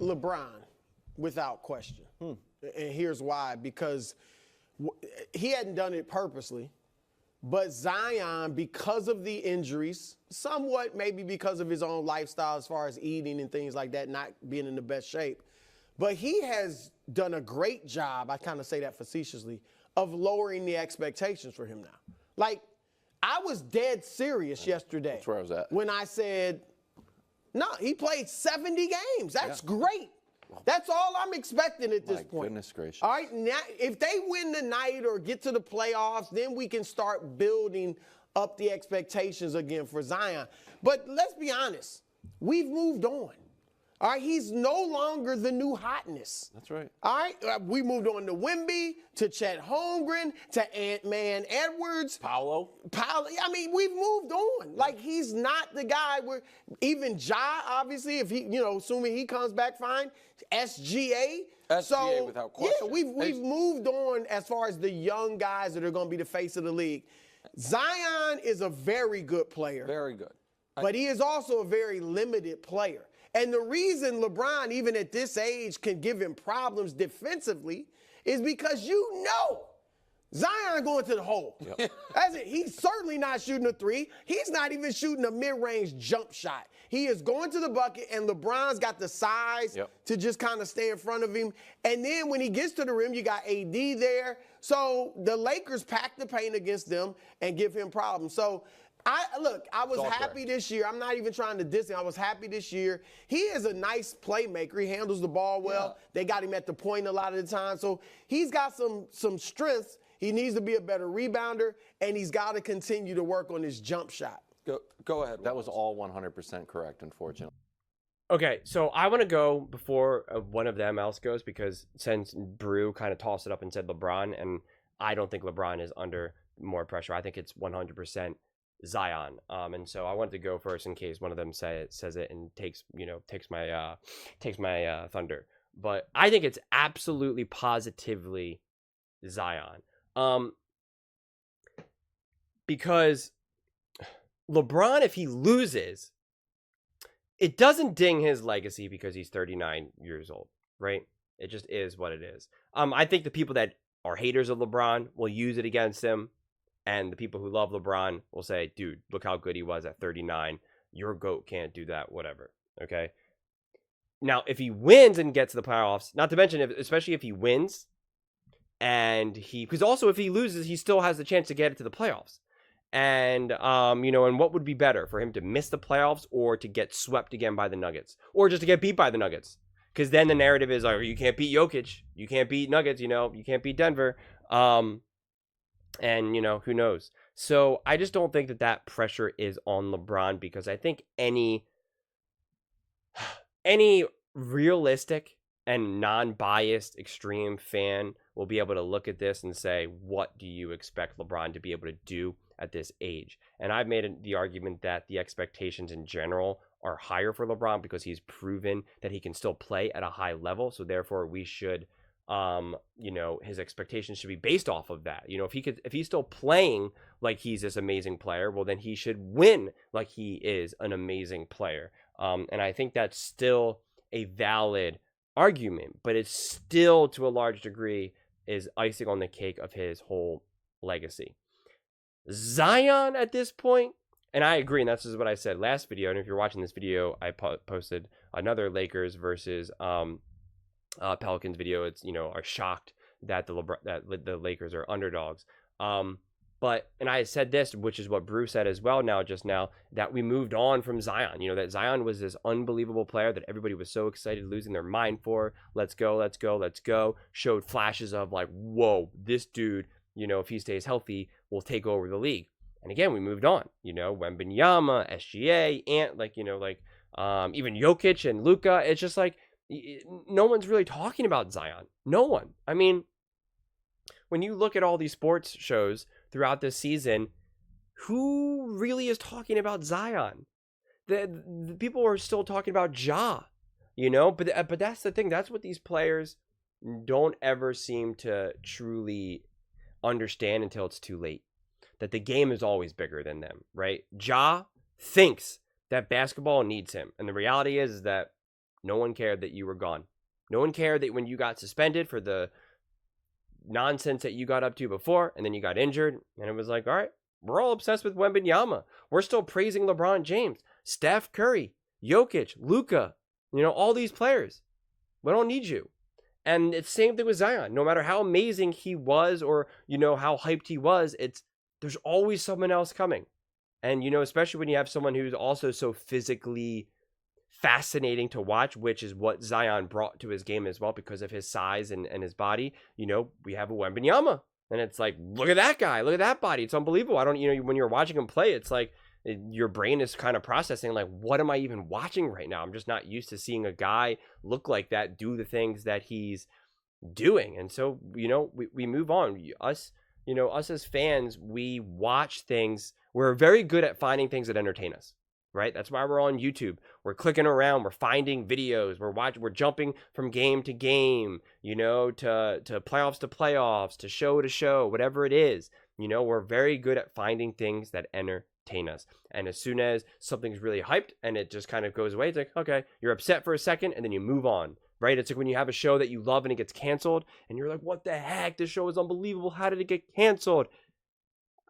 LeBron, without question. And here's why. Because he hadn't done it purposely. But Zion, because of the injuries, somewhat maybe because of his own lifestyle as far as eating and things like that, not being in the best shape, but he has done a great job, I kind of say that facetiously, of lowering the expectations for him now. Like, I was dead serious yesterday. That's where I was at. When I said, no, he played 70 games. That's great. That's all I'm expecting at this point. Goodness gracious. All right, now, if they win tonight or get to the playoffs, then we can start building up the expectations again for Zion. But let's be honest, we've moved on. All right, he's no longer the new hotness. That's right. All right, we moved on to Wemby, to Chet Holmgren, to Ant-Man Edwards. Paolo. I mean, we've moved on. Like, he's not the guy where even Ja, obviously, if he, assuming he comes back fine, SGA. SGA without question. Yeah, we've moved on as far as the young guys that are going to be the face of the league. Zion is a very good player. Very good. But he is also a very limited player. And the reason LeBron, even at this age, can give him problems defensively is because Zion going to the hole. Yep. That's it. He's certainly not shooting a three. He's not even shooting a mid-range jump shot. He is going to the bucket, and LeBron's got the size to just kind of stay in front of him. And then when he gets to the rim, you got AD there. So the Lakers pack the paint against them and give him problems. So, I was happy this year. I'm not even trying to diss him. I was happy this year. He is a nice playmaker. He handles the ball well. Yeah. They got him at the point a lot of the time. So he's got some strengths. He needs to be a better rebounder, and he's got to continue to work on his jump shot. Go ahead. That was all 100% correct, unfortunately. Okay, so I want to go before one of them else goes, because since Brew kind of tossed it up and said LeBron, and I don't think LeBron is under more pressure. I think it's 100% Zion, and so I wanted to go first in case one of them says it and takes my thunder. But I think it's absolutely positively Zion, because LeBron, if he loses, it doesn't ding his legacy because he's 39 years old, right? It just is what it is. I think the people that are haters of LeBron will use it against him. And the people who love LeBron will say, dude, look how good he was at 39. Your GOAT can't do that, whatever. Okay? Now, if he wins and gets to the playoffs, not to mention, especially if he wins, because also if he loses, he still has the chance to get it to the playoffs. And, and what would be better for him to miss the playoffs or to get swept again by the Nuggets? Or just to get beat by the Nuggets? Because then the narrative is, like, you can't beat Jokic. You can't beat Nuggets, you can't beat Denver. And, who knows? So I just don't think that pressure is on LeBron, because I think any realistic and non-biased extreme fan will be able to look at this and say, what do you expect LeBron to be able to do at this age? And I've made the argument that the expectations in general are higher for LeBron because he's proven that he can still play at a high level. So therefore we should his expectations should be based off of that. If he's still playing like he's this amazing player, well, then he should win like he is an amazing player. And I think that's still a valid argument, but it's still, to a large degree, is icing on the cake of his whole legacy. Zion at this point, and I agree, and that's just what I said last video. And if you're watching this video, I posted another Lakers versus Pelicans video. It's are shocked that the Lakers are underdogs. But I said this, which is what Bruce said as well just now, that we moved on from Zion. That Zion was this unbelievable player that everybody was so excited, losing their mind for. Let's go, let's go, let's go. Showed flashes of like, whoa, this dude, if he stays healthy, will take over the league. And again, we moved on. Wembanyama, SGA, even Jokic and Luka. It's just like, no one's really talking about Zion. No one. I mean, when you look at all these sports shows throughout this season, who really is talking about Zion? The people are still talking about Ja, but that's the thing. That's what these players don't ever seem to truly understand until it's too late. That the game is always bigger than them, right? Ja thinks that basketball needs him. And the reality is that No one cared that you were gone. No one cared that when you got suspended for the nonsense that you got up to before, and then you got injured, and it was like, all right, we're all obsessed with Wembanyama. We're still praising LeBron James, Steph Curry, Jokic, Luka, all these players. We don't need you. And it's the same thing with Zion. No matter how amazing he was or, how hyped he was, there's always someone else coming. And, especially when you have someone who's also so physically fascinating to watch, which is what Zion brought to his game as well because of his size and his body. We have a Wembanyama. And it's like, look at that guy. Look at that body. It's unbelievable. I don't, when you're watching him play, it's like your brain is kind of processing like, what am I even watching right now? I'm just not used to seeing a guy look like that, do the things that he's doing. And so, we move on. Us as fans, we watch things. We're very good at finding things that entertain us. Right? That's why we're on YouTube. We're clicking around. We're finding videos. We're jumping from game to game, to playoffs, to show, whatever it is. We're very good at finding things that entertain us. And as soon as something's really hyped and it just kind of goes away, it's like, okay, you're upset for a second and then you move on. Right? It's like when you have a show that you love and it gets canceled and you're like, what the heck? This show is unbelievable. How did it get canceled?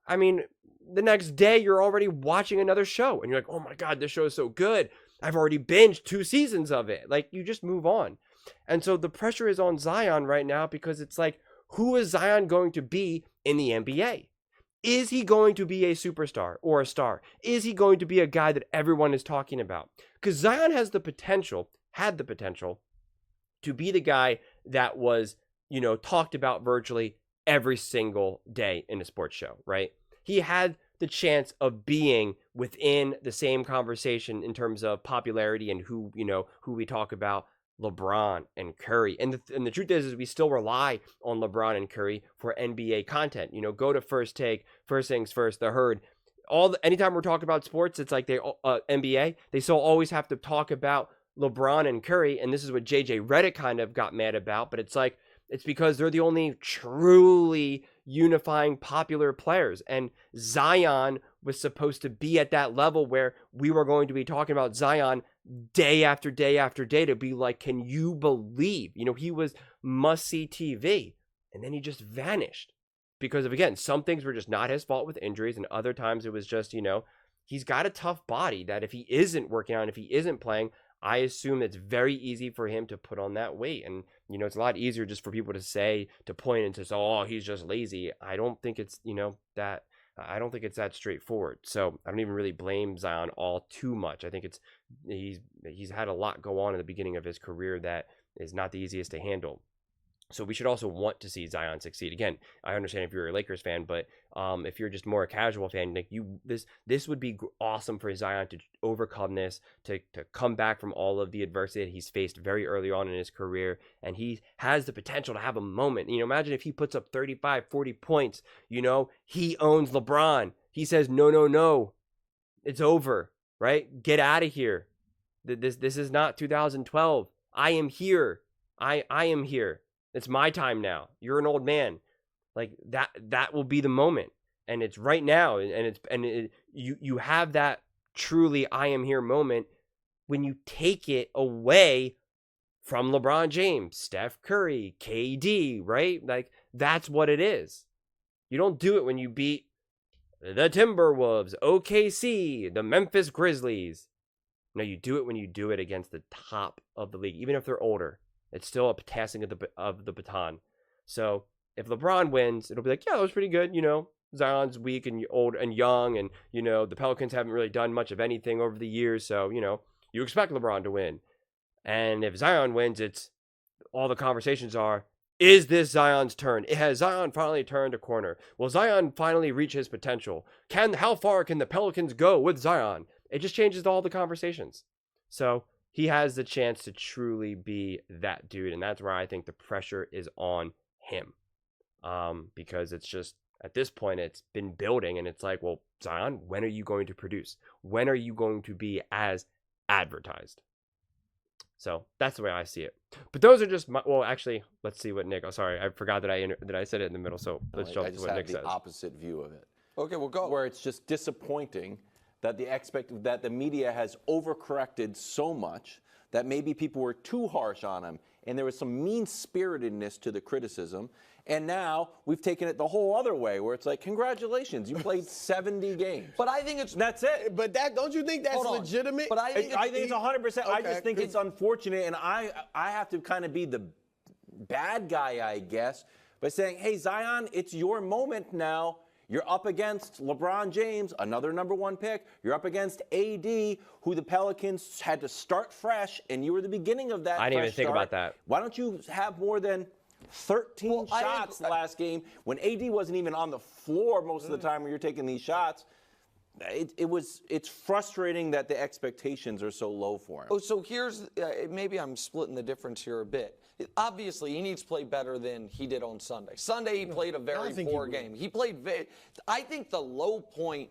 I mean, the next day you're already watching another show and you're like, oh my God, this show is so good. I've already binged 2 seasons of it. Like, you just move on. And so the pressure is on Zion right now because it's like, who is Zion going to be in the NBA? Is he going to be a superstar or a star? Is he going to be a guy that everyone is talking about? Because Zion had the potential to be the guy that was, talked about virtually every single day in a sports show, right? He had the chance of being within the same conversation in terms of popularity and who we talk about, LeBron and Curry. And the truth is we still rely on LeBron and Curry for NBA content. Go to First Take, First Things First, The Herd. Anytime we're talking about sports, it's like NBA, they still always have to talk about LeBron and Curry. And this is what JJ Redick kind of got mad about, but it's like, it's because they're the only truly unifying popular players. And Zion was supposed to be at that level where we were going to be talking about Zion day after day after day to be like, can you believe? He was must-see TV. And then he just vanished because of, again, some things were just not his fault with injuries. And other times it was just, he's got a tough body that if he isn't working out, if he isn't playing, I assume it's very easy for him to put on that weight. And, it's a lot easier just for people to point and to say, oh, he's just lazy. I don't think it's, I don't think it's that straightforward. So I don't even really blame Zion all too much. I think he's had a lot go on in the beginning of his career that is not the easiest to handle. So we should also want to see Zion succeed. Again, I understand if you're a Lakers fan, but if you're just more a casual fan, like this would be awesome for Zion to overcome this, to come back from all of the adversity that he's faced very early on in his career. And he has the potential to have a moment. Imagine if he puts up 35, 40 points, he owns LeBron. He says, no, it's over, right? Get out of here. This is not 2012. I am here. I am here. It's my time now. You're an old man. Like that will be the moment. And it's right now. And you have that truly I am here moment when you take it away from LeBron James, Steph Curry, KD, right? Like that's what it is. You don't do it when you beat the Timberwolves, OKC, the Memphis Grizzlies. No, you do it when you do it against the top of the league, even if they're older. It's still a passing of the baton. So if LeBron wins, it'll be like, yeah, that was pretty good. Zion's weak and old and young, and the Pelicans haven't really done much of anything over the years. So you expect LeBron to win. And if Zion wins, it's all the conversations are, is this Zion's turn? Has Zion finally turned a corner? Will Zion finally reach his potential? How far can the Pelicans go with Zion? It just changes all the conversations. So he has the chance to truly be that dude. And that's where I think the pressure is on him. Because it's just, at this point, it's been building. And it's like, well, Zion, when are you going to produce? When are you going to be as advertised? So that's the way I see it. But those are just actually, let's see what Nick, sorry, I forgot that I said it in the middle. So let's jump to what Nick says. I just have the opposite view of it. Okay, we'll go. Where it's just disappointing that the media has overcorrected so much that maybe people were too harsh on him, and there was some mean-spiritedness to the criticism. And now we've taken it the whole other way, where it's like, congratulations, you played 70 games. But I think that's it. But don't you think that's legitimate? But I think it's 100%. Okay, I just think it's unfortunate, and I have to kind of be the bad guy, I guess, by saying, hey, Zion, it's your moment now. You're up against LeBron James, another #1 pick. You're up against AD, who the Pelicans had to start fresh, and you were the beginning of that. I didn't even think about that. Why don't you have more than 13 shots last game when AD wasn't even on the floor most of the time when you're taking these shots? It's frustrating that the expectations are so low for him. Oh, so here's maybe I'm splitting the difference here a bit. Obviously, he needs to play better than he did on Sunday. Sunday, he played a very poor game. He played. I think the low point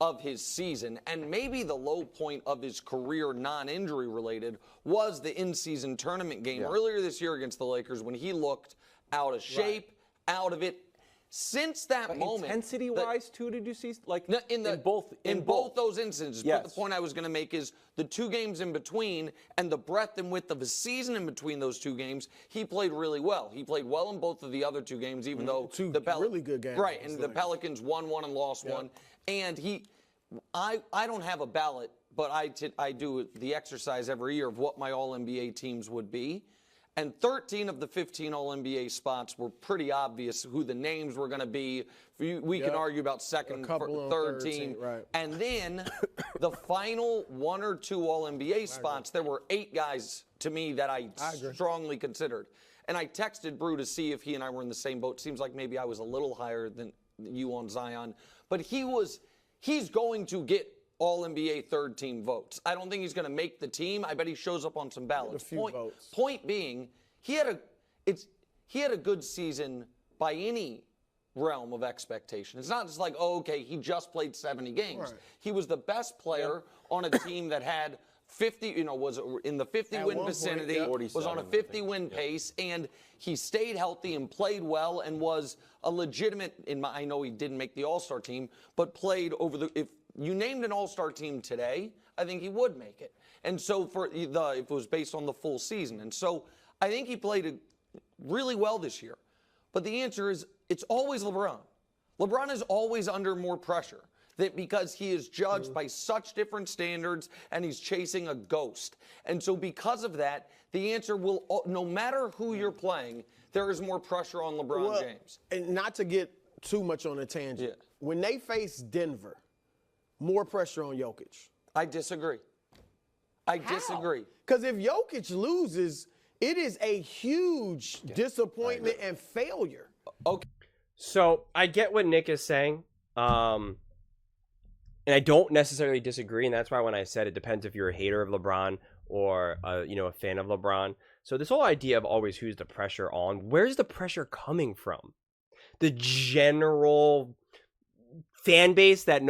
of his season, and maybe the low point of his career, non-injury related, was the in-season tournament game earlier this year against the Lakers when he looked out of shape, out of it. Since that moment, intensity-wise, too, did you see in both those instances? Yes. But the point I was going to make is the 2 games in between and the breadth and width of his season in between those 2 games, he played really well. He played well in both of the other 2 games, even though the really good games, right? And the Pelicans won 1 and lost 1. And I don't have a ballot, but I do the exercise every year of what my All-NBA teams would be. And 13 of the 15 All-NBA spots were pretty obvious who the names were going to be. We can argue about second, third team. Right. And then the final 1 or 2 All-NBA spots, there were 8 guys to me that I strongly considered. And I texted Brew to see if he and I were in the same boat. Seems like maybe I was a little higher than you on Zion. But he's going to get All-NBA third-team votes. I don't think he's going to make the team. I bet he shows up on some ballots. A few votes. Point being, he had a good season by any realm of expectation. It's not just like, oh, okay, he just played 70 games. Right. He was the best player on a team that had 50, was in the 50-win vicinity, was on a 50-win pace, and he stayed healthy and played well and was a legitimate, I know he didn't make the All-Star team, but played if you named an All-Star team today, I think he would make it. And so if it was based on the full season. And so I think he played really well this year. But the answer is it's always LeBron. LeBron is always under more pressure because he is judged by such different standards and he's chasing a ghost. And so because of that, the answer will, no matter who you're playing, there is more pressure on LeBron James. And not to get too much on a tangent, when they face Denver, more pressure on Jokic. I disagree. I disagree. Because if Jokic loses, it is a huge disappointment and failure. Okay. So I get what Nick is saying. And I don't necessarily disagree. And that's why when I said it depends if you're a hater of LeBron or, a fan of LeBron. So this whole idea of always who's the pressure on, where's the pressure coming from? The general fan base that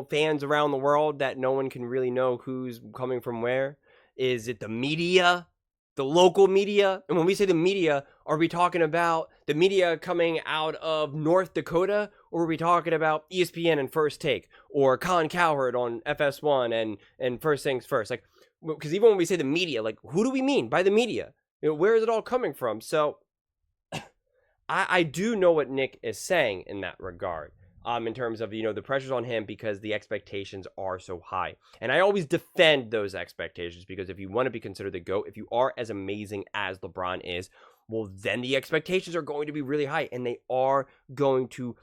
fans around the world that no one can really know who's coming from where? Is it the media, the local media? And when we say the media, are we talking about the media coming out of North Dakota, or are we talking about ESPN and First Take, or Colin Cowherd on FS1 and First Things First? Like, because even when we say the media, like, who do we mean by the media? Where is it all coming from? So I do know what Nick is saying in that regard. In terms of, the pressure's on him because the expectations are so high. And I always defend those expectations because if you want to be considered the GOAT, if you are as amazing as LeBron is, well, then the expectations are going to be really high and they are going to,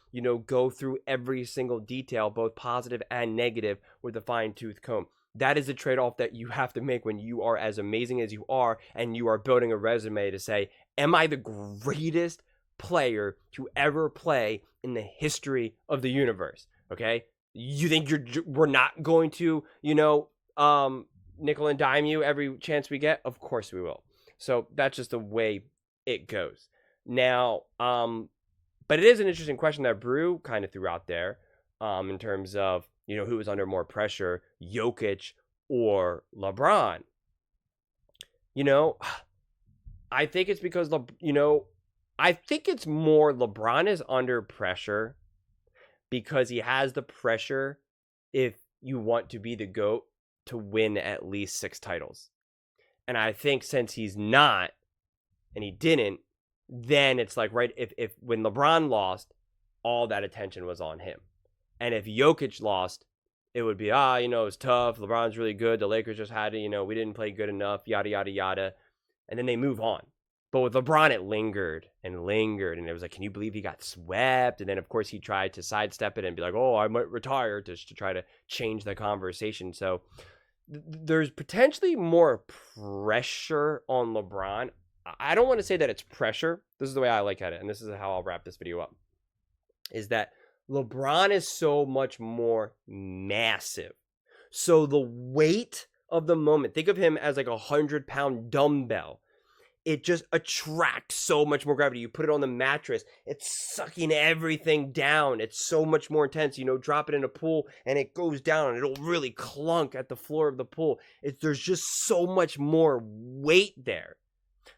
go through every single detail, both positive and negative, with a fine-tooth comb. That is the trade-off that you have to make when you are as amazing as you are and you are building a resume to say, am I the greatest player to ever play in the history of the universe? Okay, you think we're not going to nickel and dime you every chance we get? Of course we will. So that's just the way it goes now. But it is an interesting question that Brew kind of threw out there, in terms of who was under more pressure, Jokic or LeBron. I think it's because I think it's more LeBron is under pressure because he has the pressure, if you want to be the GOAT, to win at least 6 titles. And I think since he's not, and he didn't, then it's like, right, if when LeBron lost, all that attention was on him. And if Jokic lost, it would be, it was tough. LeBron's really good. The Lakers just had to, we didn't play good enough, yada, yada, yada. And then they move on. But with LeBron, it lingered. And it was like, can you believe he got swept? And then, of course, he tried to sidestep it and be like, oh, I might retire, just to try to change the conversation. So there's potentially more pressure on LeBron. I don't want to say that it's pressure. This is the way I look at it, and this is how I'll wrap this video up, is that LeBron is so much more massive. So the weight of the moment, think of him as like 100-pound dumbbell. It just attracts so much more gravity. You put it on the mattress, it's sucking everything down. It's so much more intense. Drop it in a pool and it goes down and it'll really clunk at the floor of the pool. There's just so much more weight there.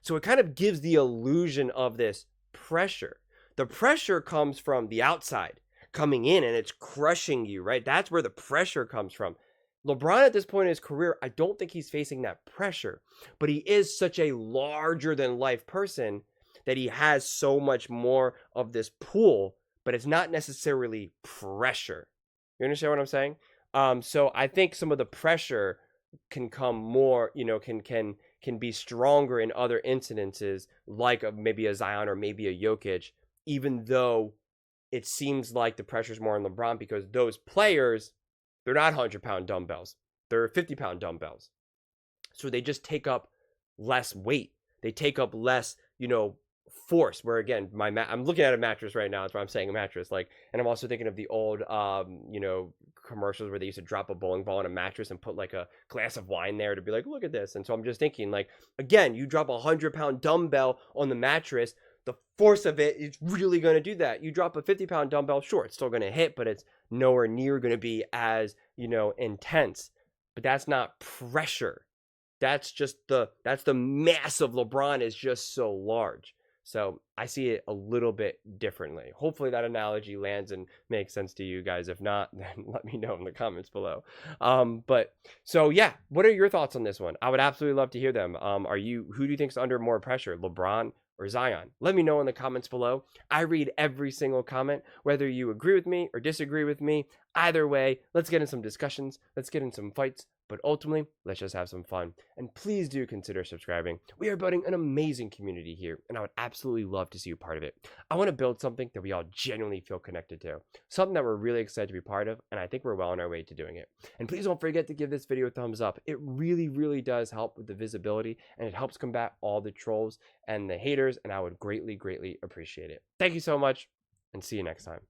So it kind of gives the illusion of this pressure. The pressure comes from the outside coming in and it's crushing you, right? That's where the pressure comes from. LeBron at this point in his career, I don't think he's facing that pressure, but he is such a larger than life person that he has so much more of this pull, but it's not necessarily pressure. You understand what I'm saying? So I think some of the pressure can come more, can be stronger in other incidences, like maybe a Zion or maybe a Jokic, even though it seems like the pressure's more on LeBron because those players, they're not 100-pound dumbbells. They're 50-pound dumbbells. So they just take up less weight. They take up less, force. Where again, I'm looking at a mattress right now. That's why I'm saying a mattress. And I'm also thinking of the old, commercials where they used to drop a bowling ball in a mattress and put like a glass of wine there to be like, look at this. And so I'm just thinking, again, you drop a 100-pound dumbbell on the mattress, the force of it is really going to do that. You drop a 50-pound dumbbell, sure, it's still going to hit, but it's nowhere near going to be as, intense. But that's not pressure. That's the mass of LeBron is just so large. So I see it a little bit differently. Hopefully that analogy lands and makes sense to you guys. If not, then let me know in the comments below. But so yeah, what are your thoughts on this one? I would absolutely love to hear them. Who do you think's under more pressure, LeBron or Zion? Let me know in the comments below. I read every single comment, whether you agree with me or disagree with me. Either way, let's get in some discussions. Let's get in some fights. But ultimately, let's just have some fun. And please do consider subscribing. We are building an amazing community here, and I would absolutely love to see you part of it. I want to build something that we all genuinely feel connected to. Something that we're really excited to be part of, and I think we're well on our way to doing it. And please don't forget to give this video a thumbs up. It really, really does help with the visibility, and it helps combat all the trolls and the haters, and I would greatly, greatly appreciate it. Thank you so much, and see you next time.